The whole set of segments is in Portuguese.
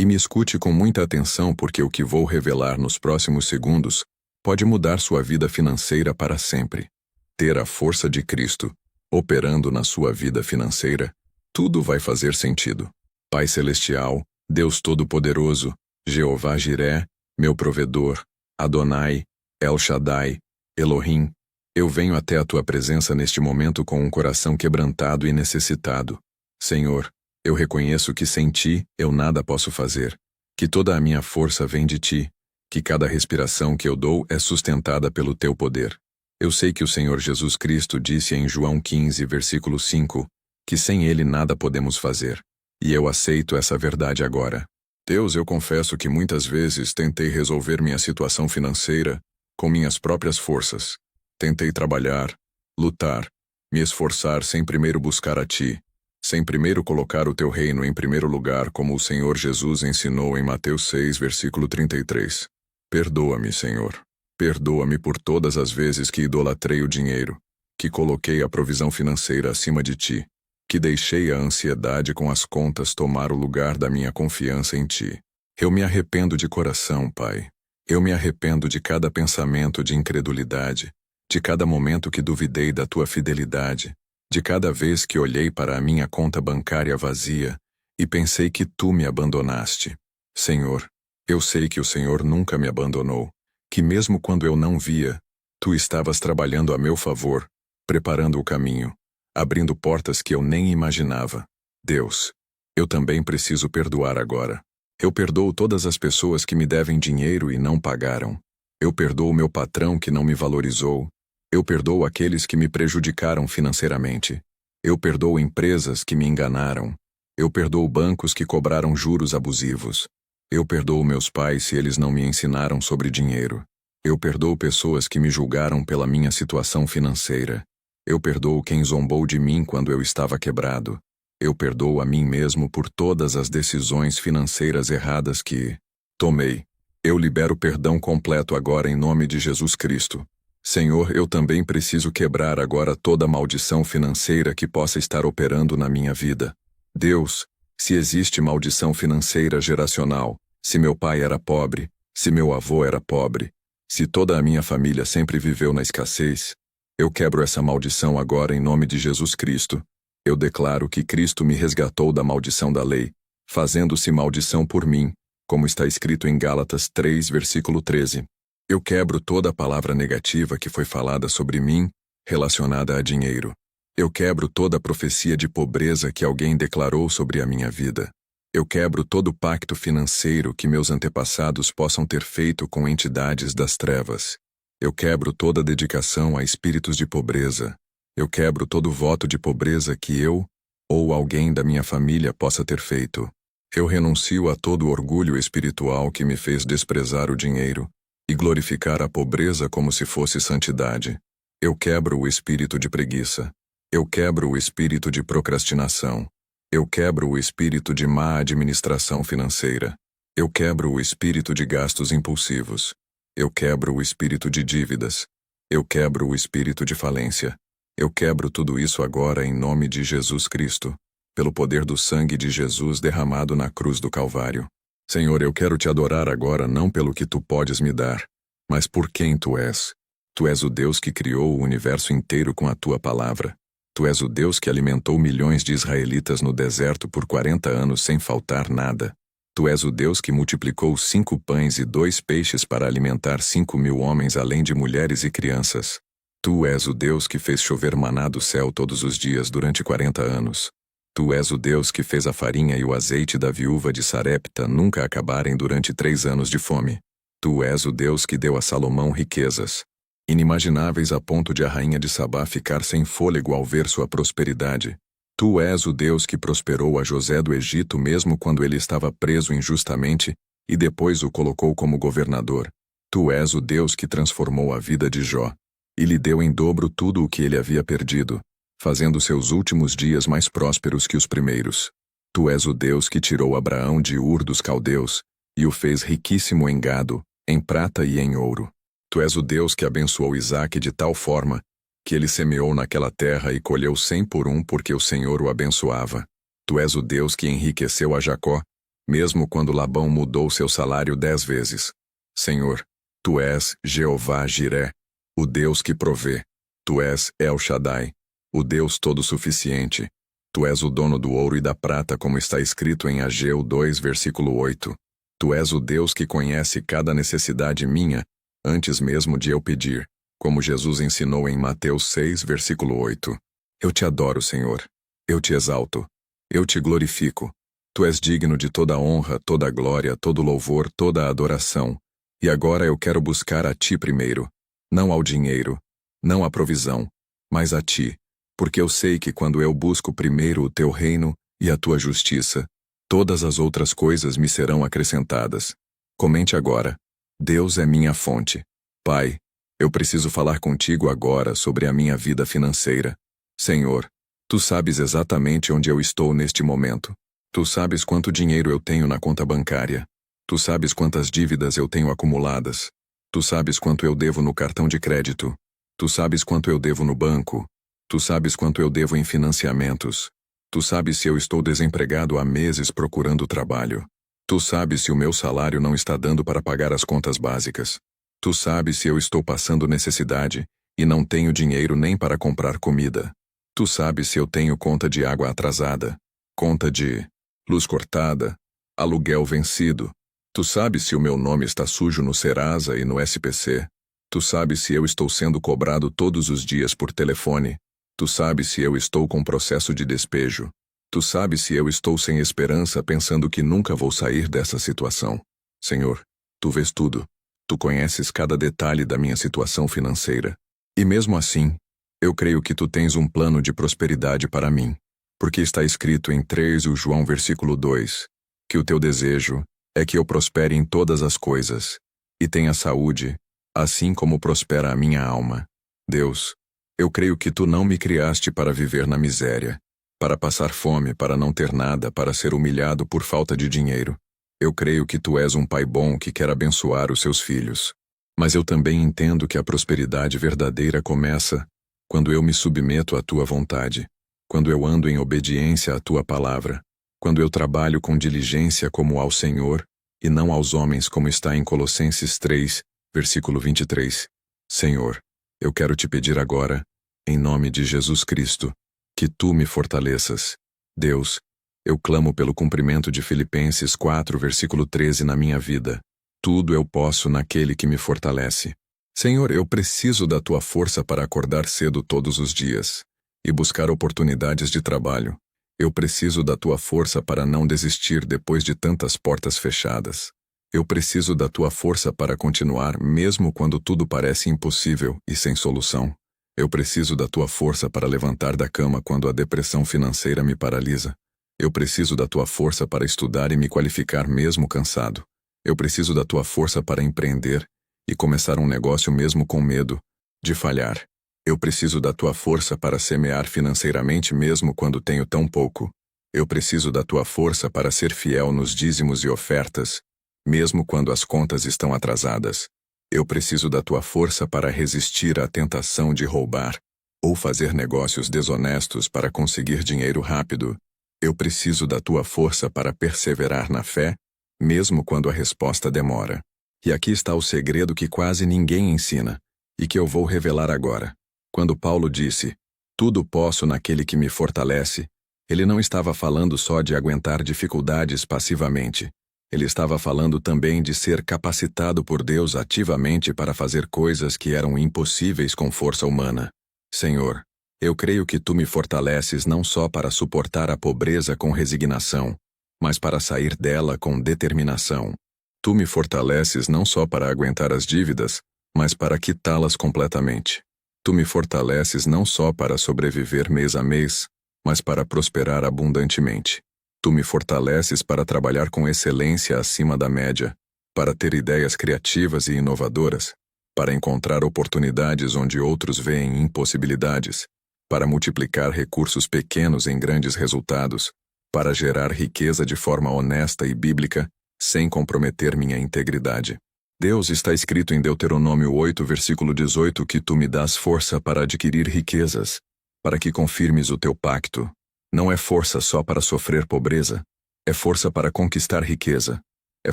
E me escute com muita atenção porque o que vou revelar nos próximos segundos pode mudar sua vida financeira para sempre. Ter a força de Cristo operando na sua vida financeira, tudo vai fazer sentido. Pai Celestial, Deus Todo-Poderoso, Jeová Jiré, meu provedor, Adonai, El Shaddai, Elohim, eu venho até a tua presença neste momento com um coração quebrantado e necessitado. Senhor, eu reconheço que sem ti eu nada posso fazer, que toda a minha força vem de ti, que cada respiração que eu dou é sustentada pelo teu poder. Eu sei que o Senhor Jesus Cristo disse em João 15, versículo 5, que sem ele nada podemos fazer. E eu aceito essa verdade agora. Deus, eu confesso que muitas vezes tentei resolver minha situação financeira com minhas próprias forças. Tentei trabalhar, lutar, me esforçar sem primeiro buscar a ti, sem primeiro colocar o teu reino em primeiro lugar, como o Senhor Jesus ensinou em Mateus 6, versículo 33. Perdoa-me, Senhor. Perdoa-me por todas as vezes que idolatrei o dinheiro, que coloquei a provisão financeira acima de ti, que deixei a ansiedade com as contas tomar o lugar da minha confiança em ti. Eu me arrependo de coração, Pai. Eu me arrependo de cada pensamento de incredulidade, de cada momento que duvidei da tua fidelidade, de cada vez que olhei para a minha conta bancária vazia e pensei que tu me abandonaste. Senhor, eu sei que o Senhor nunca me abandonou, que mesmo quando eu não via, tu estavas trabalhando a meu favor, preparando o caminho, abrindo portas que eu nem imaginava. Deus, eu também preciso perdoar agora. Eu perdoo todas as pessoas que me devem dinheiro e não pagaram. Eu perdoo meu patrão que não me valorizou. Eu perdoo aqueles que me prejudicaram financeiramente. Eu perdoo empresas que me enganaram. Eu perdoo bancos que cobraram juros abusivos. Eu perdoo meus pais se eles não me ensinaram sobre dinheiro. Eu perdoo pessoas que me julgaram pela minha situação financeira. Eu perdoo quem zombou de mim quando eu estava quebrado. Eu perdoo a mim mesmo por todas as decisões financeiras erradas que tomei. Eu libero perdão completo agora em nome de Jesus Cristo. Senhor, eu também preciso quebrar agora toda maldição financeira que possa estar operando na minha vida. Deus, se existe maldição financeira geracional, se meu pai era pobre, se meu avô era pobre, se toda a minha família sempre viveu na escassez, eu quebro essa maldição agora em nome de Jesus Cristo. Eu declaro que Cristo me resgatou da maldição da lei, fazendo-se maldição por mim, como está escrito em Gálatas 3, versículo 13. Eu quebro toda a palavra negativa que foi falada sobre mim, relacionada a dinheiro. Eu quebro toda a profecia de pobreza que alguém declarou sobre a minha vida. Eu quebro todo o pacto financeiro que meus antepassados possam ter feito com entidades das trevas. Eu quebro toda a dedicação a espíritos de pobreza. Eu quebro todo voto de pobreza que eu, ou alguém da minha família possa ter feito. Eu renuncio a todo o orgulho espiritual que me fez desprezar o dinheiro e glorificar a pobreza como se fosse santidade. Eu quebro o espírito de preguiça. Eu quebro o espírito de procrastinação. Eu quebro o espírito de má administração financeira. Eu quebro o espírito de gastos impulsivos. Eu quebro o espírito de dívidas. Eu quebro o espírito de falência. Eu quebro tudo isso agora em nome de Jesus Cristo, pelo poder do sangue de Jesus derramado na cruz do Calvário. Senhor, eu quero te adorar agora não pelo que tu podes me dar, mas por quem tu és. Tu és o Deus que criou o universo inteiro com a tua palavra. Tu és o Deus que alimentou milhões de israelitas no deserto por 40 anos sem faltar nada. Tu és o Deus que multiplicou 5 pães e 2 peixes para alimentar 5.000 homens além de mulheres e crianças. Tu és o Deus que fez chover maná do céu todos os dias durante 40 anos. Tu és o Deus que fez a farinha e o azeite da viúva de Sarepta nunca acabarem durante 3 anos de fome. Tu és o Deus que deu a Salomão riquezas inimagináveis a ponto de a rainha de Sabá ficar sem fôlego ao ver sua prosperidade. Tu és o Deus que prosperou a José do Egito mesmo quando ele estava preso injustamente e depois o colocou como governador. Tu és o Deus que transformou a vida de Jó e lhe deu em dobro tudo o que ele havia perdido, fazendo seus últimos dias mais prósperos que os primeiros. Tu és o Deus que tirou Abraão de Ur dos Caldeus e o fez riquíssimo em gado, em prata e em ouro. Tu és o Deus que abençoou Isaque de tal forma que ele semeou naquela terra e colheu 100 por 1 porque o Senhor o abençoava. Tu és o Deus que enriqueceu a Jacó, mesmo quando Labão mudou seu salário 10 vezes. Senhor, Tu és Jeová Jiré, o Deus que provê. Tu és El Shaddai, o Deus todo-suficiente. Tu és o dono do ouro e da prata, como está escrito em Ageu 2, versículo 8. Tu és o Deus que conhece cada necessidade minha, antes mesmo de eu pedir, como Jesus ensinou em Mateus 6, versículo 8. Eu te adoro, Senhor. Eu te exalto. Eu te glorifico. Tu és digno de toda honra, toda glória, todo louvor, toda adoração. E agora eu quero buscar a Ti primeiro, não ao dinheiro, não à provisão, mas a Ti, porque eu sei que quando eu busco primeiro o Teu reino e a Tua justiça, todas as outras coisas me serão acrescentadas. Comente agora. Deus é minha fonte. Pai, eu preciso falar contigo agora sobre a minha vida financeira. Senhor, Tu sabes exatamente onde eu estou neste momento. Tu sabes quanto dinheiro eu tenho na conta bancária. Tu sabes quantas dívidas eu tenho acumuladas. Tu sabes quanto eu devo no cartão de crédito. Tu sabes quanto eu devo no banco. Tu sabes quanto eu devo em financiamentos. Tu sabes se eu estou desempregado há meses procurando trabalho. Tu sabes se o meu salário não está dando para pagar as contas básicas. Tu sabes se eu estou passando necessidade e não tenho dinheiro nem para comprar comida. Tu sabes se eu tenho conta de água atrasada, conta de luz cortada, aluguel vencido. Tu sabes se o meu nome está sujo no Serasa e no SPC. Tu sabes se eu estou sendo cobrado todos os dias por telefone. Tu sabes se eu estou com processo de despejo. Tu sabes se eu estou sem esperança pensando que nunca vou sair dessa situação. Senhor, Tu vês tudo. Tu conheces cada detalhe da minha situação financeira. E mesmo assim, eu creio que Tu tens um plano de prosperidade para mim. Porque está escrito em 3 João versículo 2, que o Teu desejo é que eu prospere em todas as coisas, e tenha saúde, assim como prospera a minha alma. Deus, eu creio que Tu não me criaste para viver na miséria, para passar fome, para não ter nada, para ser humilhado por falta de dinheiro. Eu creio que Tu és um pai bom que quer abençoar os seus filhos. Mas eu também entendo que a prosperidade verdadeira começa quando eu me submeto à Tua vontade, quando eu ando em obediência à Tua palavra, quando eu trabalho com diligência como ao Senhor e não aos homens, como está em Colossenses 3, versículo 23. Senhor, eu quero Te pedir agora, em nome de Jesus Cristo, que Tu me fortaleças. Deus, eu clamo pelo cumprimento de Filipenses 4, versículo 13 na minha vida. Tudo eu posso naquele que me fortalece. Senhor, eu preciso da Tua força para acordar cedo todos os dias e buscar oportunidades de trabalho. Eu preciso da Tua força para não desistir depois de tantas portas fechadas. Eu preciso da Tua força para continuar mesmo quando tudo parece impossível e sem solução. Eu preciso da Tua força para levantar da cama quando a depressão financeira me paralisa. Eu preciso da Tua força para estudar e me qualificar mesmo cansado. Eu preciso da Tua força para empreender e começar um negócio mesmo com medo de falhar. Eu preciso da Tua força para semear financeiramente mesmo quando tenho tão pouco. Eu preciso da Tua força para ser fiel nos dízimos e ofertas, mesmo quando as contas estão atrasadas. Eu preciso da Tua força para resistir à tentação de roubar ou fazer negócios desonestos para conseguir dinheiro rápido. Eu preciso da Tua força para perseverar na fé, mesmo quando a resposta demora. E aqui está o segredo que quase ninguém ensina, e que eu vou revelar agora. Quando Paulo disse, tudo posso naquele que me fortalece, ele não estava falando só de aguentar dificuldades passivamente. Ele estava falando também de ser capacitado por Deus ativamente para fazer coisas que eram impossíveis com força humana. Senhor, eu creio que Tu me fortaleces não só para suportar a pobreza com resignação, mas para sair dela com determinação. Tu me fortaleces não só para aguentar as dívidas, mas para quitá-las completamente. Tu me fortaleces não só para sobreviver mês a mês, mas para prosperar abundantemente. Tu me fortaleces para trabalhar com excelência acima da média, para ter ideias criativas e inovadoras, para encontrar oportunidades onde outros veem impossibilidades, para multiplicar recursos pequenos em grandes resultados, para gerar riqueza de forma honesta e bíblica, sem comprometer minha integridade. Deus, está escrito em Deuteronômio 8, versículo 18, que Tu me dás força para adquirir riquezas, para que confirmes o Teu pacto. Não é força só para sofrer pobreza, É força para conquistar riqueza. É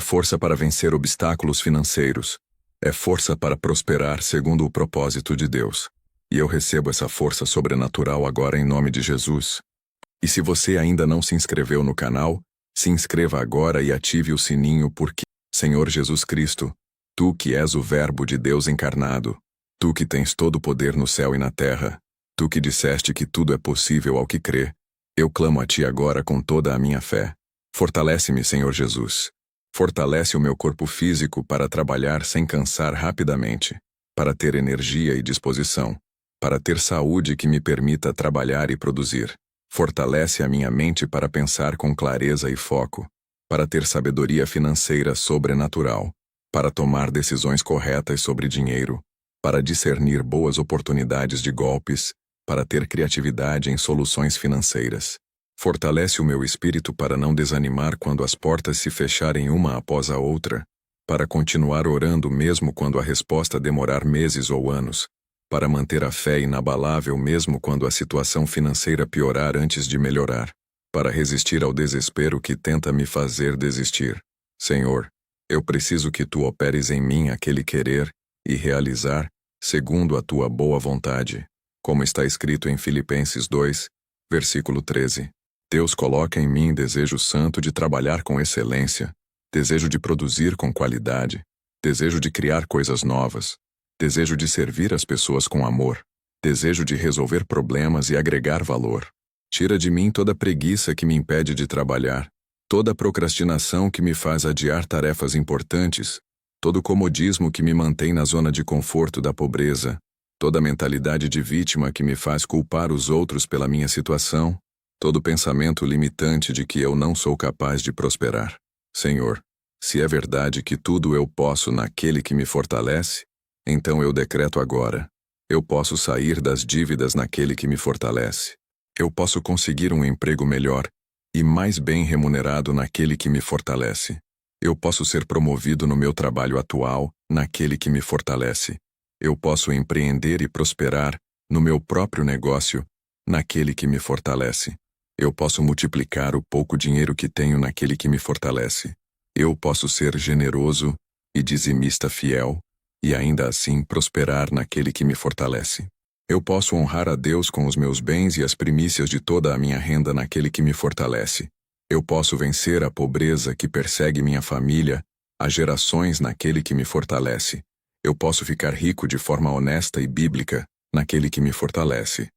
força para vencer obstáculos financeiros. É força para prosperar segundo o propósito de Deus. E eu recebo essa força sobrenatural agora em nome de Jesus. E se você ainda não se inscreveu no canal, se inscreva agora e ative o sininho porque, Senhor Jesus Cristo, Tu que és o Verbo de Deus encarnado, Tu que tens todo o poder no céu e na terra, Tu que disseste que tudo é possível ao que crê, eu clamo a Ti agora com toda a minha fé. Fortalece-me, Senhor Jesus. Fortalece o meu corpo físico para trabalhar sem cansar rapidamente, para ter energia e disposição, para ter saúde que me permita trabalhar e produzir. Fortalece a minha mente para pensar com clareza e foco, para ter sabedoria financeira sobrenatural, para tomar decisões corretas sobre dinheiro, para discernir boas oportunidades de golpes, para ter criatividade em soluções financeiras. Fortalece o meu espírito para não desanimar quando as portas se fecharem uma após a outra, para continuar orando mesmo quando a resposta demorar meses ou anos, para manter a fé inabalável mesmo quando a situação financeira piorar antes de melhorar, para resistir ao desespero que tenta me fazer desistir. Senhor, eu preciso que Tu operes em mim aquele querer e realizar, segundo a Tua boa vontade, como está escrito em Filipenses 2, versículo 13. Deus coloca em mim desejo santo de trabalhar com excelência, desejo de produzir com qualidade, desejo de criar coisas novas, desejo de servir as pessoas com amor, desejo de resolver problemas e agregar valor. Tira de mim toda preguiça que me impede de trabalhar, toda procrastinação que me faz adiar tarefas importantes, todo comodismo que me mantém na zona de conforto da pobreza, toda mentalidade de vítima que me faz culpar os outros pela minha situação, todo pensamento limitante de que eu não sou capaz de prosperar. Senhor, se é verdade que tudo eu posso naquele que me fortalece, então eu decreto agora: eu posso sair das dívidas naquele que me fortalece. Eu posso conseguir um emprego melhor e mais bem remunerado naquele que me fortalece. Eu posso ser promovido no meu trabalho atual naquele que me fortalece. Eu posso empreender e prosperar no meu próprio negócio naquele que me fortalece. Eu posso multiplicar o pouco dinheiro que tenho naquele que me fortalece. Eu posso ser generoso e dizimista fiel e ainda assim prosperar naquele que me fortalece. Eu posso honrar a Deus com os meus bens e as primícias de toda a minha renda naquele que me fortalece. Eu posso vencer a pobreza que persegue minha família há gerações naquele que me fortalece. Eu posso ficar rico de forma honesta e bíblica naquele que me fortalece.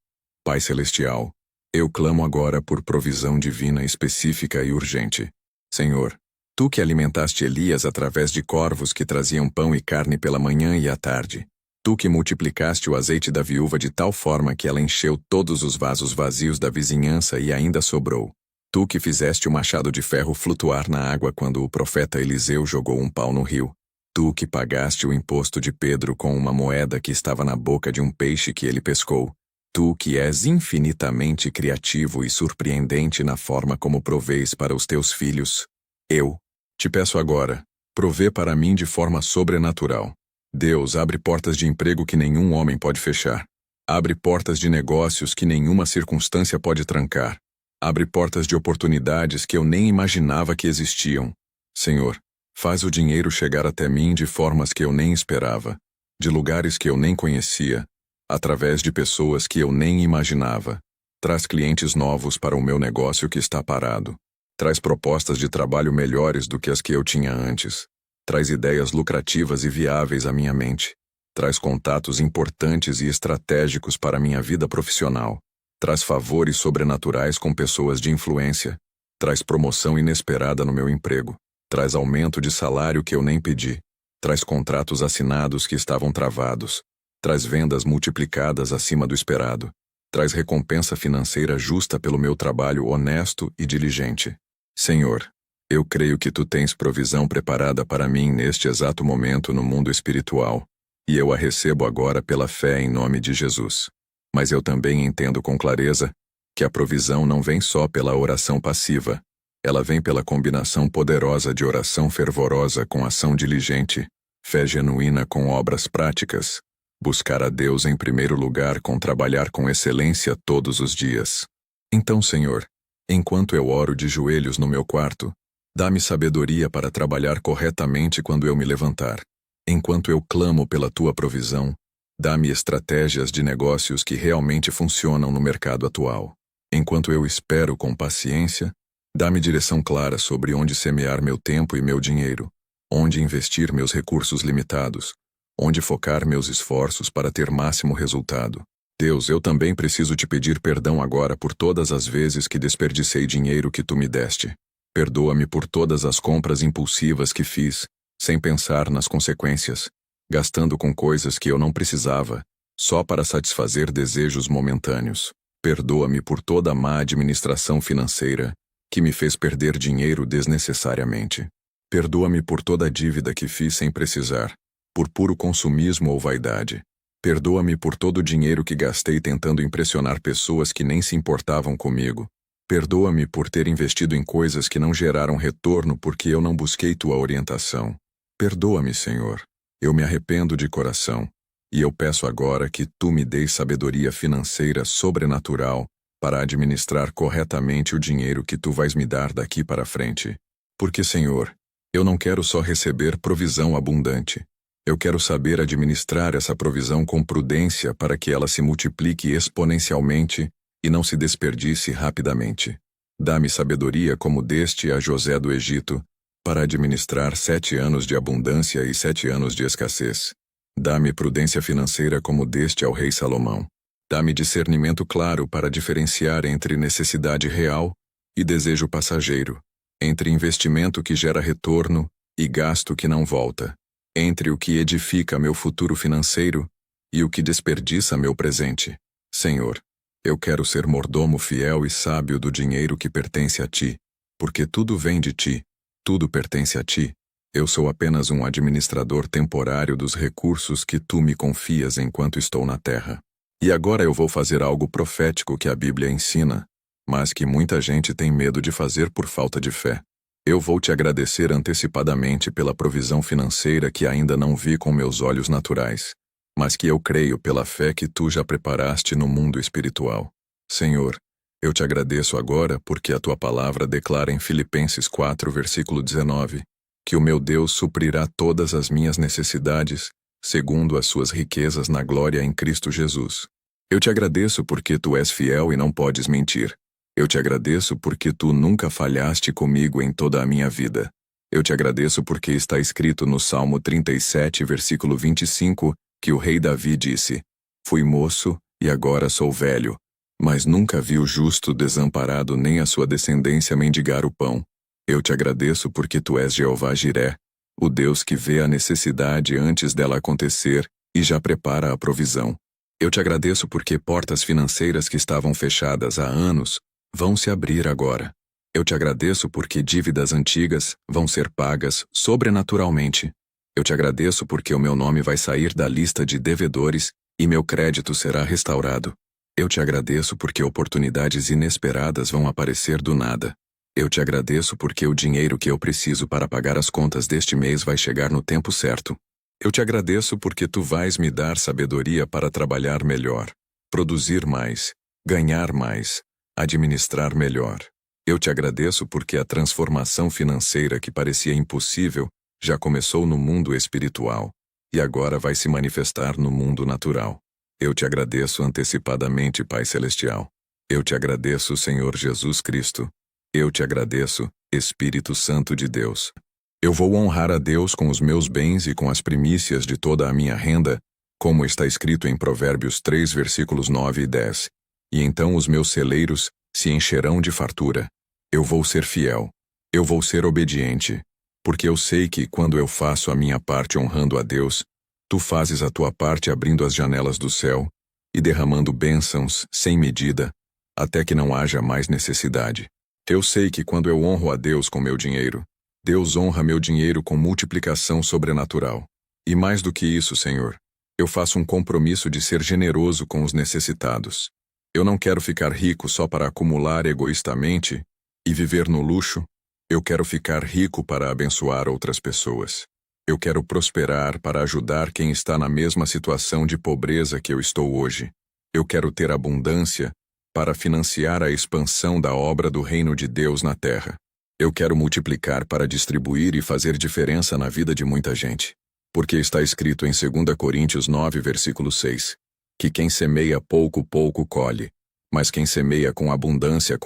Pai Celestial, eu clamo agora por provisão divina específica e urgente. Senhor, Tu que alimentaste Elias através de corvos que traziam pão e carne pela manhã e à tarde. Tu que multiplicaste o azeite da viúva de tal forma que ela encheu todos os vasos vazios da vizinhança e ainda sobrou. Tu que fizeste o machado de ferro flutuar na água quando o profeta Eliseu jogou um pau no rio. Tu que pagaste o imposto de Pedro com uma moeda que estava na boca de um peixe que ele pescou. Tu que és infinitamente criativo e surpreendente na forma como proveis para os teus filhos. Eu te peço agora, provê para mim de forma sobrenatural. Deus, abre portas de emprego que nenhum homem pode fechar. Abre portas de negócios que nenhuma circunstância pode trancar. Abre portas de oportunidades que eu nem imaginava que existiam. Senhor, faz o dinheiro chegar até mim de formas que eu nem esperava, de lugares que eu nem conhecia, através de pessoas que eu nem imaginava. Traz clientes novos para o meu negócio que está parado. Traz propostas de trabalho melhores do que as que eu tinha antes. Traz ideias lucrativas e viáveis à minha mente. Traz contatos importantes e estratégicos para a minha vida profissional. Traz favores sobrenaturais com pessoas de influência. Traz promoção inesperada no meu emprego. Traz aumento de salário que eu nem pedi. Traz contratos assinados que estavam travados. Traz vendas multiplicadas acima do esperado. Traz recompensa financeira justa pelo meu trabalho honesto e diligente. Senhor, eu creio que Tu tens provisão preparada para mim neste exato momento no mundo espiritual, e eu a recebo agora pela fé em nome de Jesus. Mas eu também entendo com clareza que a provisão não vem só pela oração passiva, ela vem pela combinação poderosa de oração fervorosa com ação diligente, fé genuína com obras práticas, buscar a Deus em primeiro lugar com trabalhar com excelência todos os dias. Então, Senhor, Enquanto eu oro de joelhos no meu quarto, dá-me sabedoria para trabalhar corretamente quando eu me levantar. Enquanto eu clamo pela tua provisão, dá-me estratégias de negócios que realmente funcionam no mercado atual. Enquanto eu espero com paciência, dá-me direção clara sobre onde semear meu tempo e meu dinheiro, onde investir meus recursos limitados, onde focar meus esforços para ter máximo resultado. Deus, eu também preciso te pedir perdão agora por todas as vezes que desperdicei dinheiro que tu me deste. Perdoa-me por todas as compras impulsivas que fiz, sem pensar nas consequências, gastando com coisas que eu não precisava, só para satisfazer desejos momentâneos. Perdoa-me por toda a má administração financeira, que me fez perder dinheiro desnecessariamente. Perdoa-me por toda a dívida que fiz sem precisar, por puro consumismo ou vaidade. Perdoa-me por todo o dinheiro que gastei tentando impressionar pessoas que nem se importavam comigo. Perdoa-me por ter investido em coisas que não geraram retorno porque eu não busquei tua orientação. Perdoa-me, Senhor. Eu me arrependo de coração, e eu peço agora que tu me deis sabedoria financeira sobrenatural para administrar corretamente o dinheiro que tu vais me dar daqui para frente. Porque, Senhor, eu não quero só receber provisão abundante. Eu quero saber administrar essa provisão com prudência para que ela se multiplique exponencialmente e não se desperdice rapidamente. Dá-me sabedoria como deste a José do Egito, para administrar 7 anos de abundância e 7 anos de escassez. Dá-me prudência financeira como deste ao rei Salomão. Dá-me discernimento claro para diferenciar entre necessidade real e desejo passageiro, entre investimento que gera retorno e gasto que não volta, entre o que edifica meu futuro financeiro e o que desperdiça meu presente. Senhor, eu quero ser mordomo fiel e sábio do dinheiro que pertence a ti, porque tudo vem de ti, tudo pertence a ti. Eu sou apenas um administrador temporário dos recursos que tu me confias enquanto estou na terra. E agora eu vou fazer algo profético que a Bíblia ensina, mas que muita gente tem medo de fazer por falta de fé. Eu vou te agradecer antecipadamente pela provisão financeira que ainda não vi com meus olhos naturais, mas que eu creio pela fé que tu já preparaste no mundo espiritual. Senhor, eu te agradeço agora porque a tua palavra declara em Filipenses 4, versículo 19, que o meu Deus suprirá todas as minhas necessidades, segundo as suas riquezas na glória em Cristo Jesus. Eu te agradeço porque tu és fiel e não podes mentir. Eu te agradeço porque tu nunca falhaste comigo em toda a minha vida. Eu te agradeço porque está escrito no Salmo 37, versículo 25, que o rei Davi disse: Fui moço e agora sou velho, mas nunca vi o justo desamparado nem a sua descendência mendigar o pão. Eu te agradeço porque tu és Jeová Jiré, o Deus que vê a necessidade antes dela acontecer e já prepara a provisão. Eu te agradeço porque portas financeiras que estavam fechadas há anos vão se abrir agora. Eu te agradeço porque dívidas antigas vão ser pagas sobrenaturalmente. Eu te agradeço porque o meu nome vai sair da lista de devedores e meu crédito será restaurado. Eu te agradeço porque oportunidades inesperadas vão aparecer do nada. Eu te agradeço porque o dinheiro que eu preciso para pagar as contas deste mês vai chegar no tempo certo. Eu te agradeço porque tu vais me dar sabedoria para trabalhar melhor, produzir mais, ganhar mais, administrar melhor. Eu te agradeço porque a transformação financeira que parecia impossível já começou no mundo espiritual e agora vai se manifestar no mundo natural. Eu te agradeço antecipadamente, Pai Celestial. Eu te agradeço, Senhor Jesus Cristo. Eu te agradeço, Espírito Santo de Deus. Eu vou honrar a Deus com os meus bens e com as primícias de toda a minha renda, como está escrito em Provérbios 3, versículos 9 e 10. E então os meus celeiros se encherão de fartura. Eu vou ser fiel. Eu vou ser obediente. Porque eu sei que quando eu faço a minha parte honrando a Deus, tu fazes a tua parte abrindo as janelas do céu e derramando bênçãos sem medida, até que não haja mais necessidade. Eu sei que quando eu honro a Deus com meu dinheiro, Deus honra meu dinheiro com multiplicação sobrenatural. E mais do que isso, Senhor, eu faço um compromisso de ser generoso com os necessitados. Eu não quero ficar rico só para acumular egoístamente e viver no luxo. Eu quero ficar rico para abençoar outras pessoas. Eu quero prosperar para ajudar quem está na mesma situação de pobreza que eu estou hoje. Eu quero ter abundância para financiar a expansão da obra do reino de Deus na terra. Eu quero multiplicar para distribuir e fazer diferença na vida de muita gente. Porque está escrito em 2 Coríntios 9, versículo 6, que quem semeia pouco, pouco colhe, mas quem semeia com abundância,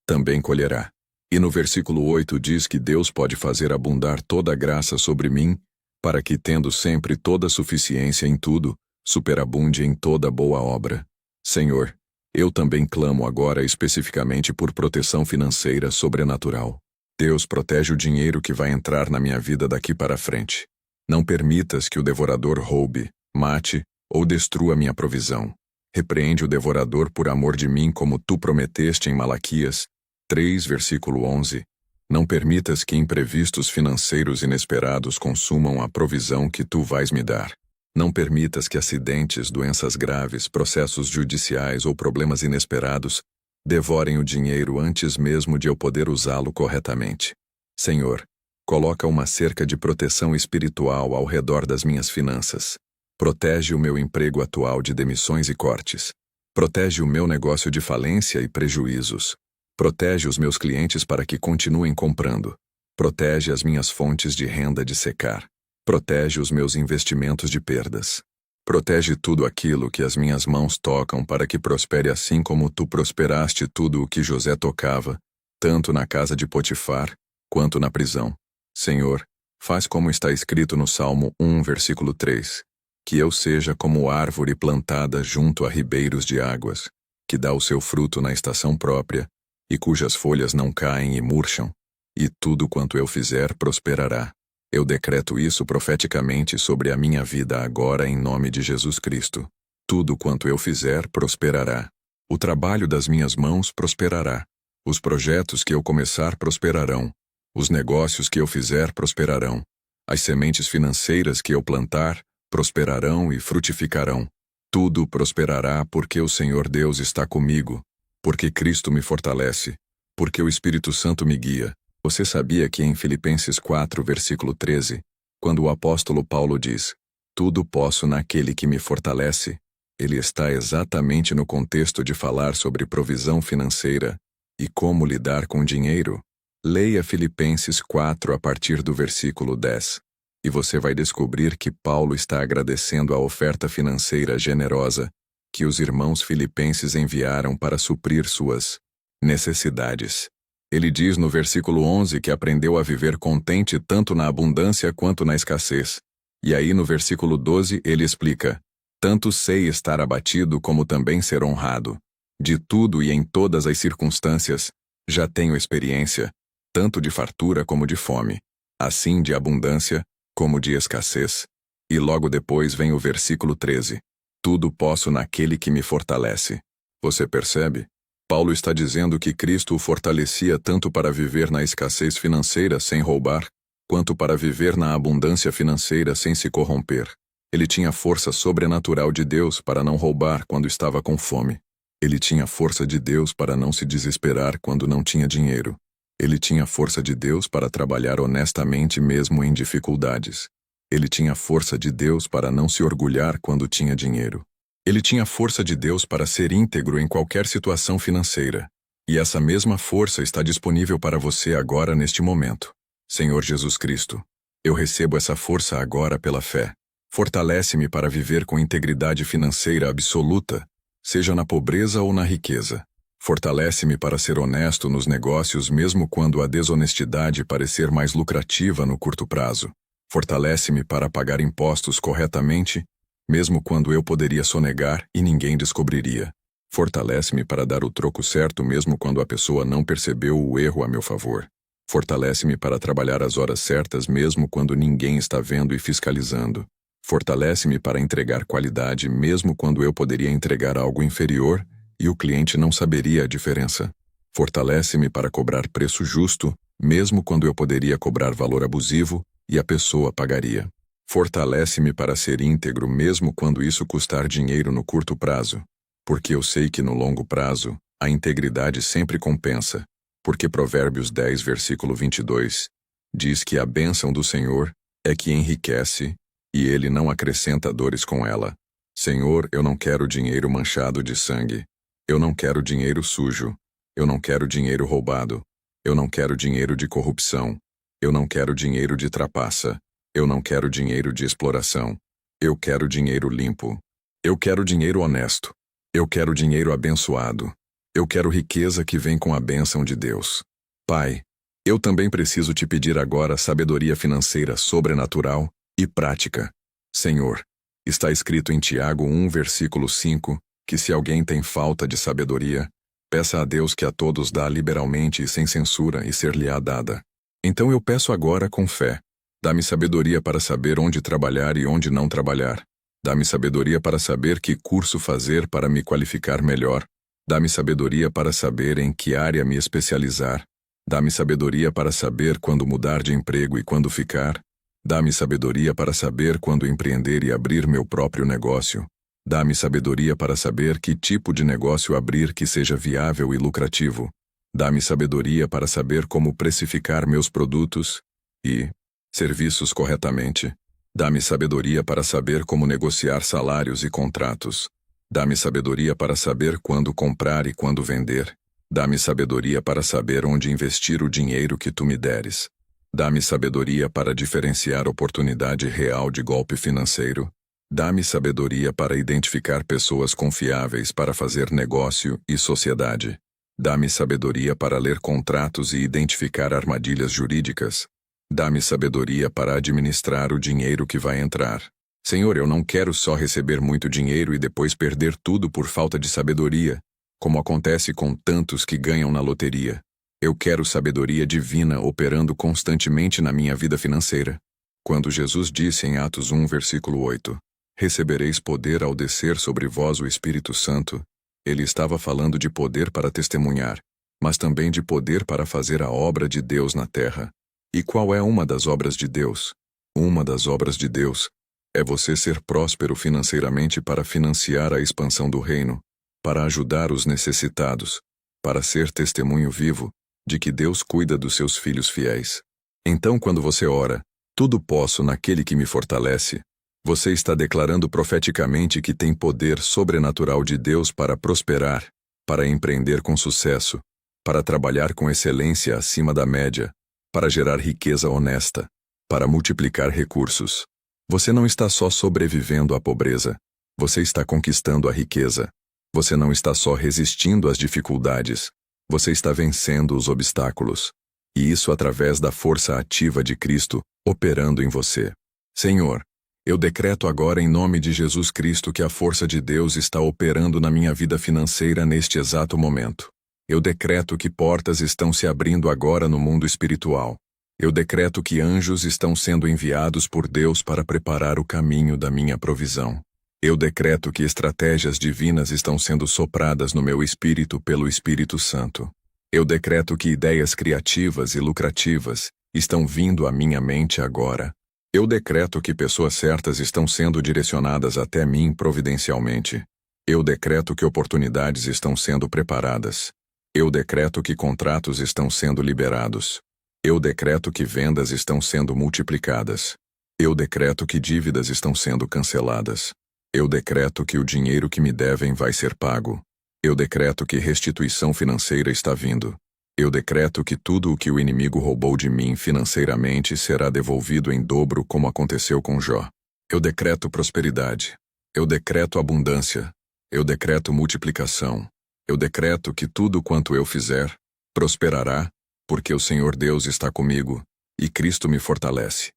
também colherá. E no versículo 8 diz que Deus pode fazer abundar toda a graça sobre mim, para que, tendo sempre toda a suficiência em tudo, superabunde em toda boa obra. Senhor, eu também clamo agora especificamente por proteção financeira sobrenatural. Deus, protege o dinheiro que vai entrar na minha vida daqui para frente. Não permitas que o devorador roube, mate ou destrua minha provisão. Repreende o devorador por amor de mim, como tu prometeste em Malaquias 3, versículo 11. Não permitas que imprevistos financeiros inesperados consumam a provisão que tu vais me dar. Não permitas que acidentes, doenças graves, processos judiciais ou problemas inesperados devorem o dinheiro antes mesmo de eu poder usá-lo corretamente. Senhor, coloca uma cerca de proteção espiritual ao redor das minhas finanças. Protege o meu emprego atual de demissões e cortes. Protege o meu negócio de falência e prejuízos. Protege os meus clientes para que continuem comprando. Protege as minhas fontes de renda de secar. Protege os meus investimentos de perdas. Protege tudo aquilo que as minhas mãos tocam para que prospere assim como tu prosperaste tudo o que José tocava, tanto na casa de Potifar, quanto na prisão. Senhor, faz como está escrito no Salmo 1, versículo 3, que eu seja como árvore plantada junto a ribeiros de águas, que dá o seu fruto na estação própria, e cujas folhas não caem e murcham, e tudo quanto eu fizer prosperará. Eu decreto isso profeticamente sobre a minha vida agora em nome de Jesus Cristo. Tudo quanto eu fizer prosperará. O trabalho das minhas mãos prosperará. Os projetos que eu começar prosperarão. Os negócios que eu fizer prosperarão. As sementes financeiras que eu plantar prosperarão e frutificarão. Tudo prosperará porque o Senhor Deus está comigo, porque Cristo me fortalece, porque o Espírito Santo me guia. Você sabia que em Filipenses 4, versículo 13, quando o apóstolo Paulo diz, tudo posso naquele que me fortalece, ele está exatamente no contexto de falar sobre provisão financeira e como lidar com dinheiro? Leia Filipenses 4 a partir do versículo 10, e você vai descobrir que Paulo está agradecendo a oferta financeira generosa que os irmãos filipenses enviaram para suprir suas necessidades. Ele diz no versículo 11 que aprendeu a viver contente tanto na abundância quanto na escassez. E aí no versículo 12 ele explica, tanto sei estar abatido como também ser honrado. De tudo e em todas as circunstâncias, já tenho experiência, tanto de fartura como de fome, assim de abundância como de escassez. E logo depois vem o versículo 13, tudo posso naquele que me fortalece. Você percebe? Paulo está dizendo que Cristo o fortalecia tanto para viver na escassez financeira sem roubar, quanto para viver na abundância financeira sem se corromper. Ele tinha força sobrenatural de Deus para não roubar quando estava com fome. Ele tinha força de Deus para não se desesperar quando não tinha dinheiro. Ele tinha força de Deus para trabalhar honestamente mesmo em dificuldades. Ele tinha força de Deus para não se orgulhar quando tinha dinheiro. Ele tinha força de Deus para ser íntegro em qualquer situação financeira. E essa mesma força está disponível para você agora neste momento. Senhor Jesus Cristo, eu recebo essa força agora pela fé. Fortalece-me para viver com integridade financeira absoluta, seja na pobreza ou na riqueza. Fortalece-me para ser honesto nos negócios mesmo quando a desonestidade parecer mais lucrativa no curto prazo. Fortalece-me para pagar impostos corretamente, mesmo quando eu poderia sonegar e ninguém descobriria. Fortalece-me para dar o troco certo mesmo quando a pessoa não percebeu o erro a meu favor. Fortalece-me para trabalhar as horas certas mesmo quando ninguém está vendo e fiscalizando. Fortalece-me para entregar qualidade mesmo quando eu poderia entregar algo inferior e o cliente não saberia a diferença. Fortalece-me para cobrar preço justo, mesmo quando eu poderia cobrar valor abusivo e a pessoa pagaria. Fortalece-me para ser íntegro mesmo quando isso custar dinheiro no curto prazo, porque eu sei que no longo prazo, a integridade sempre compensa, porque Provérbios 10, versículo 22, diz que a bênção do Senhor é que enriquece, e ele não acrescenta dores com ela. Senhor, eu não quero dinheiro manchado de sangue. Eu não quero dinheiro sujo. Eu não quero dinheiro roubado. Eu não quero dinheiro de corrupção. Eu não quero dinheiro de trapaça. Eu não quero dinheiro de exploração. Eu quero dinheiro limpo. Eu quero dinheiro honesto. Eu quero dinheiro abençoado. Eu quero riqueza que vem com a bênção de Deus. Pai, eu também preciso te pedir agora sabedoria financeira sobrenatural e prática. Senhor, está escrito em Tiago 1, versículo 5, que se alguém tem falta de sabedoria, peça a Deus que a todos dá liberalmente e sem censura e ser-lhe-á dada. Então eu peço agora com fé. Dá-me sabedoria para saber onde trabalhar e onde não trabalhar. Dá-me sabedoria para saber que curso fazer para me qualificar melhor. Dá-me sabedoria para saber em que área me especializar. Dá-me sabedoria para saber quando mudar de emprego e quando ficar. Dá-me sabedoria para saber quando empreender e abrir meu próprio negócio. Dá-me sabedoria para saber que tipo de negócio abrir que seja viável e lucrativo. Dá-me sabedoria para saber como precificar meus produtos e serviços corretamente. Dá-me sabedoria para saber como negociar salários e contratos. Dá-me sabedoria para saber quando comprar e quando vender. Dá-me sabedoria para saber onde investir o dinheiro que tu me deres. Dá-me sabedoria para diferenciar oportunidade real de golpe financeiro. Dá-me sabedoria para identificar pessoas confiáveis para fazer negócio e sociedade. Dá-me sabedoria para ler contratos e identificar armadilhas jurídicas. Dá-me sabedoria para administrar o dinheiro que vai entrar. Senhor, eu não quero só receber muito dinheiro e depois perder tudo por falta de sabedoria, como acontece com tantos que ganham na loteria. Eu quero sabedoria divina operando constantemente na minha vida financeira. Quando Jesus disse em Atos 1, versículo 8, recebereis poder ao descer sobre vós o Espírito Santo, ele estava falando de poder para testemunhar, mas também de poder para fazer a obra de Deus na terra. E qual é uma das obras de Deus? Uma das obras de Deus é você ser próspero financeiramente para financiar a expansão do reino, para ajudar os necessitados, para ser testemunho vivo de que Deus cuida dos seus filhos fiéis. Então, quando você ora, tudo posso naquele que me fortalece, você está declarando profeticamente que tem poder sobrenatural de Deus para prosperar, para empreender com sucesso, para trabalhar com excelência acima da média, para gerar riqueza honesta, para multiplicar recursos. Você não está só sobrevivendo à pobreza, você está conquistando a riqueza. Você não está só resistindo às dificuldades, você está vencendo os obstáculos. E isso através da força ativa de Cristo operando em você. Senhor, eu decreto agora em nome de Jesus Cristo que a força de Deus está operando na minha vida financeira neste exato momento. Eu decreto que portas estão se abrindo agora no mundo espiritual. Eu decreto que anjos estão sendo enviados por Deus para preparar o caminho da minha provisão. Eu decreto que estratégias divinas estão sendo sopradas no meu espírito pelo Espírito Santo. Eu decreto que ideias criativas e lucrativas estão vindo à minha mente agora. Eu decreto que pessoas certas estão sendo direcionadas até mim providencialmente. Eu decreto que oportunidades estão sendo preparadas. Eu decreto que contratos estão sendo liberados. Eu decreto que vendas estão sendo multiplicadas. Eu decreto que dívidas estão sendo canceladas. Eu decreto que o dinheiro que me devem vai ser pago. Eu decreto que restituição financeira está vindo. Eu decreto que tudo o que o inimigo roubou de mim financeiramente será devolvido em dobro, como aconteceu com Jó. Eu decreto prosperidade. Eu decreto abundância. Eu decreto multiplicação. Eu decreto que tudo quanto eu fizer prosperará, porque o Senhor Deus está comigo e Cristo me fortalece.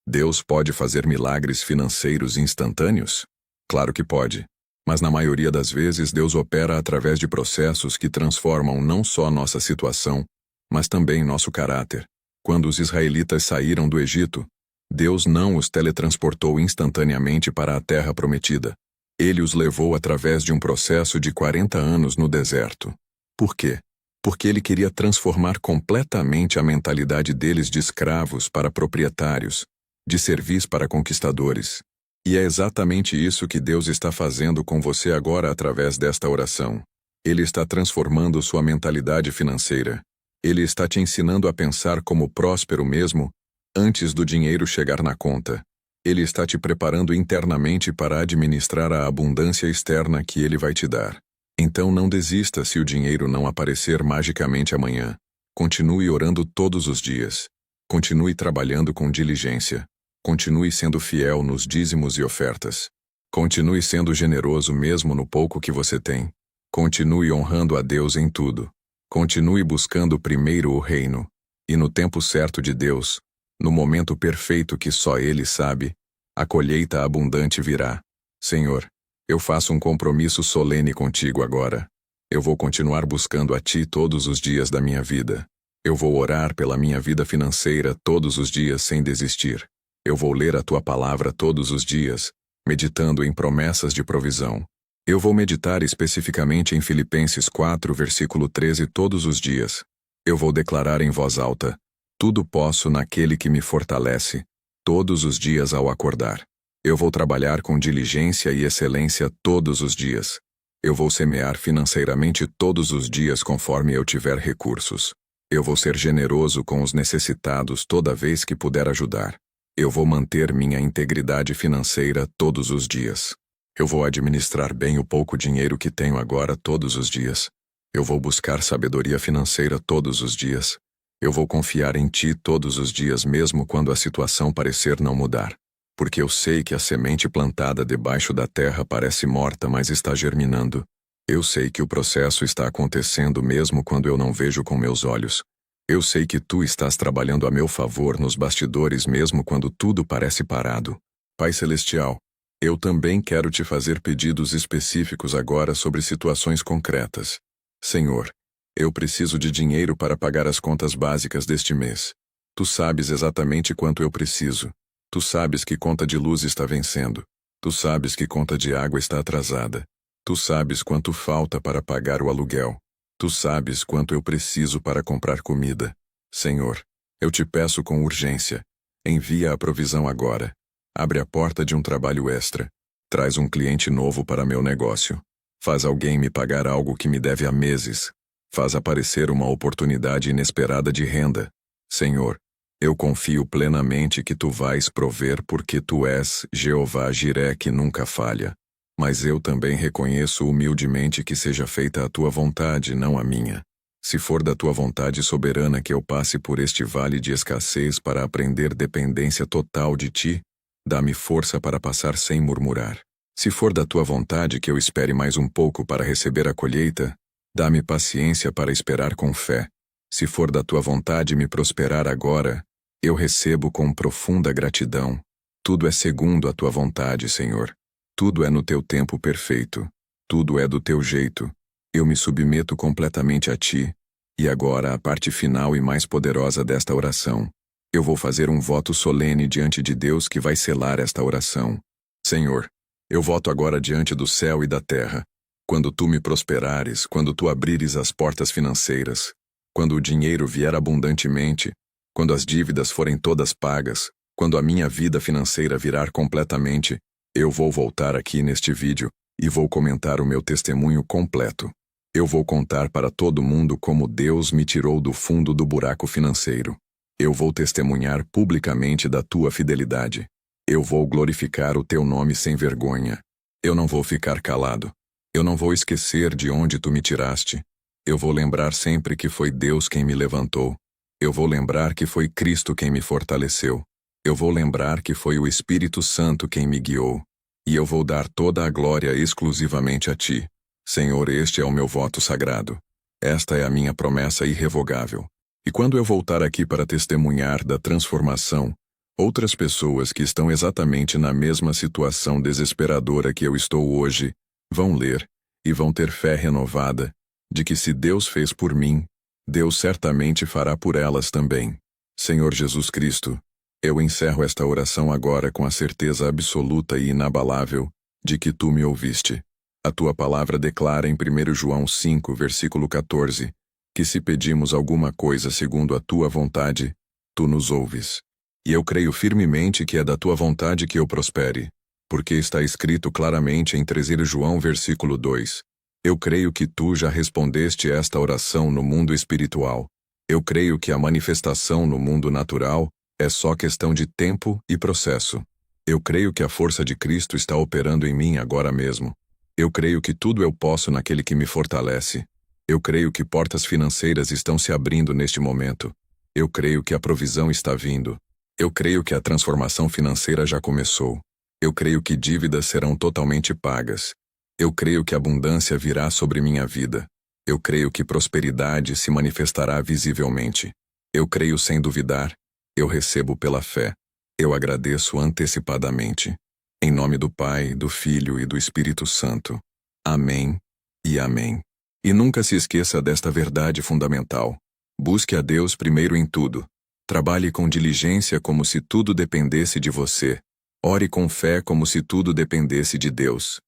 Deus pode fazer milagres financeiros instantâneos? Claro que pode. Mas na maioria das vezes Deus opera através de processos que transformam não só nossa situação, mas também nosso caráter. Quando os israelitas saíram do Egito, Deus não os teletransportou instantaneamente para a terra prometida. Ele os levou através de um processo de 40 anos no deserto. Por quê? Porque ele queria transformar completamente a mentalidade deles de escravos para proprietários, de servis para conquistadores. E é exatamente isso que Deus está fazendo com você agora através desta oração. Ele está transformando sua mentalidade financeira. Ele está te ensinando a pensar como próspero mesmo, antes do dinheiro chegar na conta. Ele está te preparando internamente para administrar a abundância externa que ele vai te dar. Então não desista se o dinheiro não aparecer magicamente amanhã. Continue orando todos os dias. Continue trabalhando com diligência. Continue sendo fiel nos dízimos e ofertas. Continue sendo generoso mesmo no pouco que você tem. Continue honrando a Deus em tudo. Continue buscando primeiro o reino. E no tempo certo de Deus, no momento perfeito que só Ele sabe, a colheita abundante virá. Senhor, eu faço um compromisso solene contigo agora. Eu vou continuar buscando a Ti todos os dias da minha vida. Eu vou orar pela minha vida financeira todos os dias sem desistir. Eu vou ler a Tua palavra todos os dias, meditando em promessas de provisão. Eu vou meditar especificamente em Filipenses 4, versículo 13 todos os dias. Eu vou declarar em voz alta: tudo posso naquele que me fortalece, todos os dias ao acordar. Eu vou trabalhar com diligência e excelência todos os dias. Eu vou semear financeiramente todos os dias conforme eu tiver recursos. Eu vou ser generoso com os necessitados toda vez que puder ajudar. Eu vou manter minha integridade financeira todos os dias. Eu vou administrar bem o pouco dinheiro que tenho agora todos os dias. Eu vou buscar sabedoria financeira todos os dias. Eu vou confiar em Ti todos os dias mesmo quando a situação parecer não mudar. Porque eu sei que a semente plantada debaixo da terra parece morta, mas está germinando. Eu sei que o processo está acontecendo mesmo quando eu não vejo com meus olhos. Eu sei que Tu estás trabalhando a meu favor nos bastidores mesmo quando tudo parece parado. Pai Celestial, eu também quero Te fazer pedidos específicos agora sobre situações concretas. Senhor, eu preciso de dinheiro para pagar as contas básicas deste mês. Tu sabes exatamente quanto eu preciso. Tu sabes que conta de luz está vencendo. Tu sabes que conta de água está atrasada. Tu sabes quanto falta para pagar o aluguel. Tu sabes quanto eu preciso para comprar comida. Senhor, eu Te peço com urgência. Envia a provisão agora. Abre a porta de um trabalho extra. Traz um cliente novo para meu negócio. Faz alguém me pagar algo que me deve há meses. Faz aparecer uma oportunidade inesperada de renda. Senhor, eu confio plenamente que Tu vais prover porque Tu és Jeová Jiré que nunca falha. Mas eu também reconheço humildemente que seja feita a Tua vontade, não a minha. Se for da Tua vontade soberana que eu passe por este vale de escassez para aprender dependência total de Ti, dá-me força para passar sem murmurar. Se for da Tua vontade que eu espere mais um pouco para receber a colheita, dá-me paciência para esperar com fé. Se for da Tua vontade me prosperar agora, eu recebo com profunda gratidão. Tudo é segundo a Tua vontade, Senhor. Tudo é no Teu tempo perfeito. Tudo é do Teu jeito. Eu me submeto completamente a Ti. E agora a parte final e mais poderosa desta oração. Eu vou fazer um voto solene diante de Deus que vai selar esta oração. Senhor, eu voto agora diante do céu e da terra. Quando Tu me prosperares, quando Tu abrires as portas financeiras, quando o dinheiro vier abundantemente, quando as dívidas forem todas pagas, quando a minha vida financeira virar completamente, eu vou voltar aqui neste vídeo e vou comentar o meu testemunho completo. Eu vou contar para todo mundo como Deus me tirou do fundo do buraco financeiro. Eu vou testemunhar publicamente da Tua fidelidade. Eu vou glorificar o Teu nome sem vergonha. Eu não vou ficar calado. Eu não vou esquecer de onde Tu me tiraste. Eu vou lembrar sempre que foi Deus quem me levantou. Eu vou lembrar que foi Cristo quem me fortaleceu. Eu vou lembrar que foi o Espírito Santo quem me guiou. E eu vou dar toda a glória exclusivamente a Ti. Senhor, este é o meu voto sagrado. Esta é a minha promessa irrevogável. E quando eu voltar aqui para testemunhar da transformação, outras pessoas que estão exatamente na mesma situação desesperadora que eu estou hoje, vão ler, e vão ter fé renovada, de que se Deus fez por mim, Deus certamente fará por elas também. Senhor Jesus Cristo, eu encerro esta oração agora com a certeza absoluta e inabalável de que Tu me ouviste. A Tua palavra declara em 1 João 5, versículo 14, que se pedimos alguma coisa segundo a Tua vontade, Tu nos ouves. E eu creio firmemente que é da Tua vontade que eu prospere, porque está escrito claramente em 3 João versículo 2. Eu creio que Tu já respondeste esta oração no mundo espiritual. Eu creio que a manifestação no mundo natural é só questão de tempo e processo. Eu creio que a força de Cristo está operando em mim agora mesmo. Eu creio que tudo eu posso naquele que me fortalece. Eu creio que portas financeiras estão se abrindo neste momento. Eu creio que a provisão está vindo. Eu creio que a transformação financeira já começou. Eu creio que dívidas serão totalmente pagas. Eu creio que abundância virá sobre minha vida. Eu creio que prosperidade se manifestará visivelmente. Eu creio sem duvidar. Eu recebo pela fé. Eu agradeço antecipadamente. Em nome do Pai, do Filho e do Espírito Santo. Amém e amém. E nunca se esqueça desta verdade fundamental. Busque a Deus primeiro em tudo. Trabalhe com diligência como se tudo dependesse de você. Ore com fé como se tudo dependesse de Deus.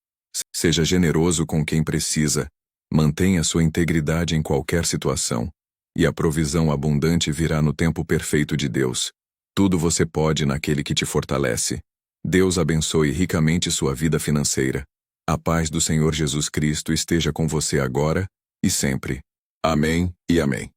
Seja generoso com quem precisa. Mantenha sua integridade em qualquer situação. E a provisão abundante virá no tempo perfeito de Deus. Tudo você pode naquele que te fortalece. Deus abençoe ricamente sua vida financeira. A paz do Senhor Jesus Cristo esteja com você agora e sempre. Amém e amém.